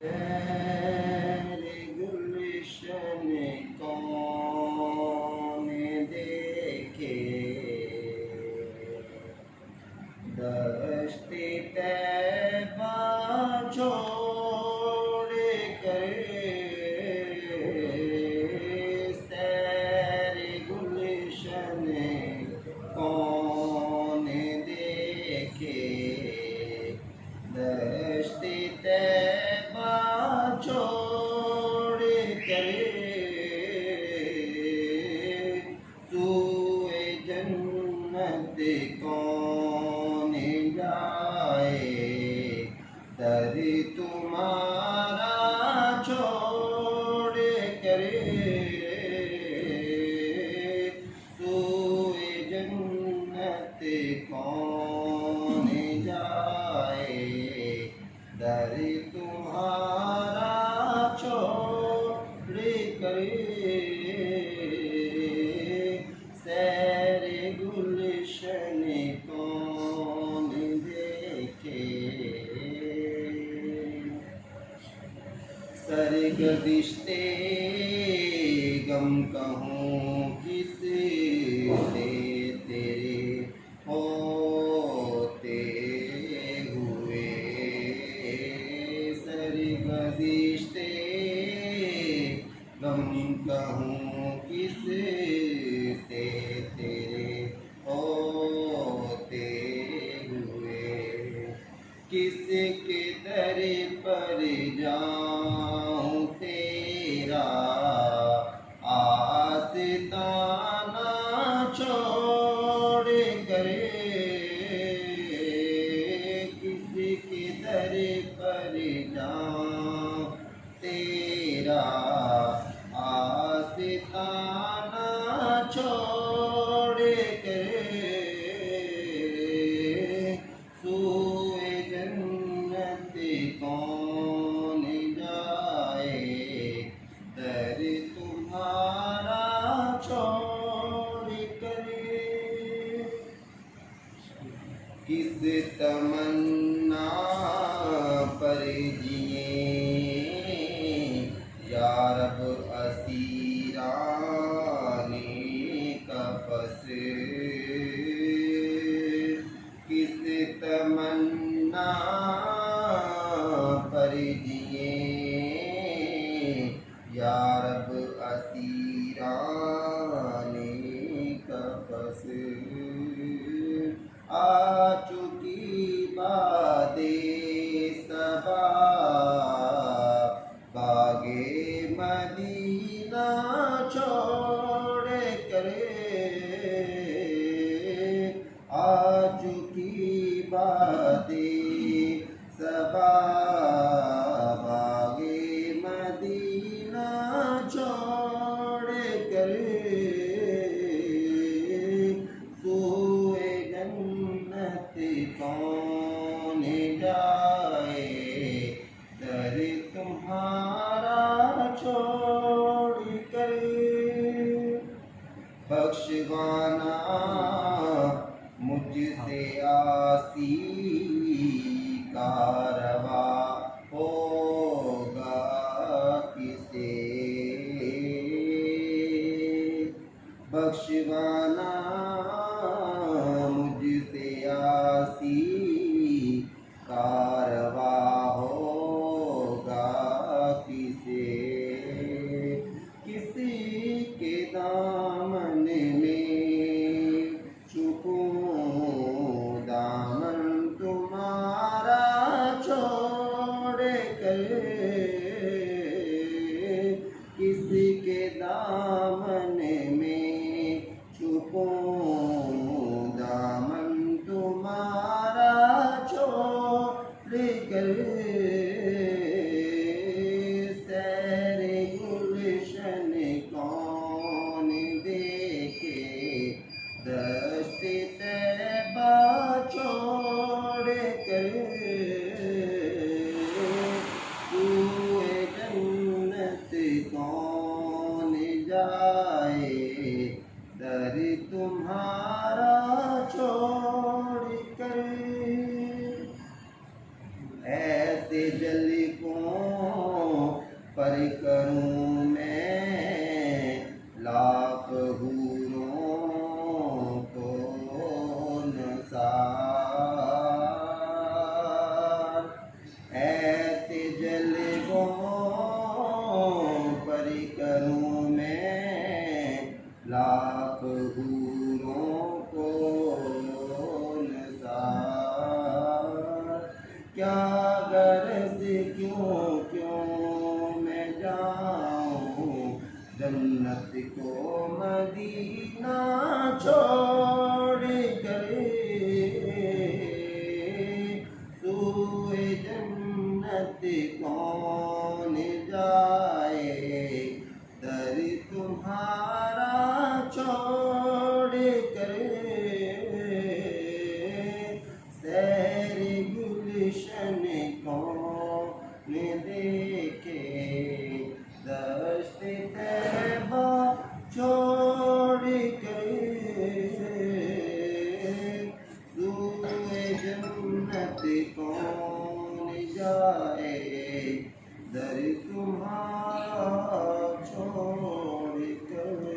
तेरे गुलशन कौन देखे, दश्ते तैबा छोड़ कर तेरे गुलशन कौन देखे, दश्ते तैबा छोड़ कर सूए जन्नत कौन जाए, दर तुम्हारा छोड़ कर सूए जन्नत कौन जाए, दर तुम्हारा छोड़ कर सैर गुलशन कौन देखे। सरगदिश्ते गम कहूँ किस से तेरे होते हुए, सरगदिश्ते गम कहूँ किस से तेरे होते हुए, किसके दर पर जाऊँ तेरा आस्ताना छोड़ कर, किसके दर पर जाऊँ तेरा आस्ताना छोड़ कर सूए जन्नत कौन जाए, दर तुम्हारा छोड़ कर। किस तमन्ना पर जिए या रब असीराने कफस, किस तमन्ना पर जिए या रब असीराने कफस, आ चुकी बादे सबा बागे मदीना छोड़ कर, आ चुकी बादे सबा बागे मदीना छोड़ कर सूए जन्नत कौन जाए, दर तुम्हारा छोड़ कर। बख्शवाना मुझसे आसी कारवा होगा किसे, बख्शवाना मुझसे आसी कारवा होगा किसे, किसी के दामन में छुपूं दामन तुम्हारा छोड़ कर, किसी के दामन में छुपूं दामन तुम्हारा छोड़ कर सैर गुलशन कौन देखे, दश्ते तैबा छोड़ कर पर करूं मैं लाख हूरों को नसार। ऐसे जलवों पर करूं मैं लाख हूरों को नसार। क्या गरज क्यों क्यों मैं जाऊं जन्नत को मदीना छोड़ कर, सूए जन्नत कौन जाए दर तुम्हारा छोड़ कर। सैर गुलशन कौन देखे दश्त तैबा छोड़ कर, सूए जन्नत कौन जाए दर तुम्हारा छोड़ कर।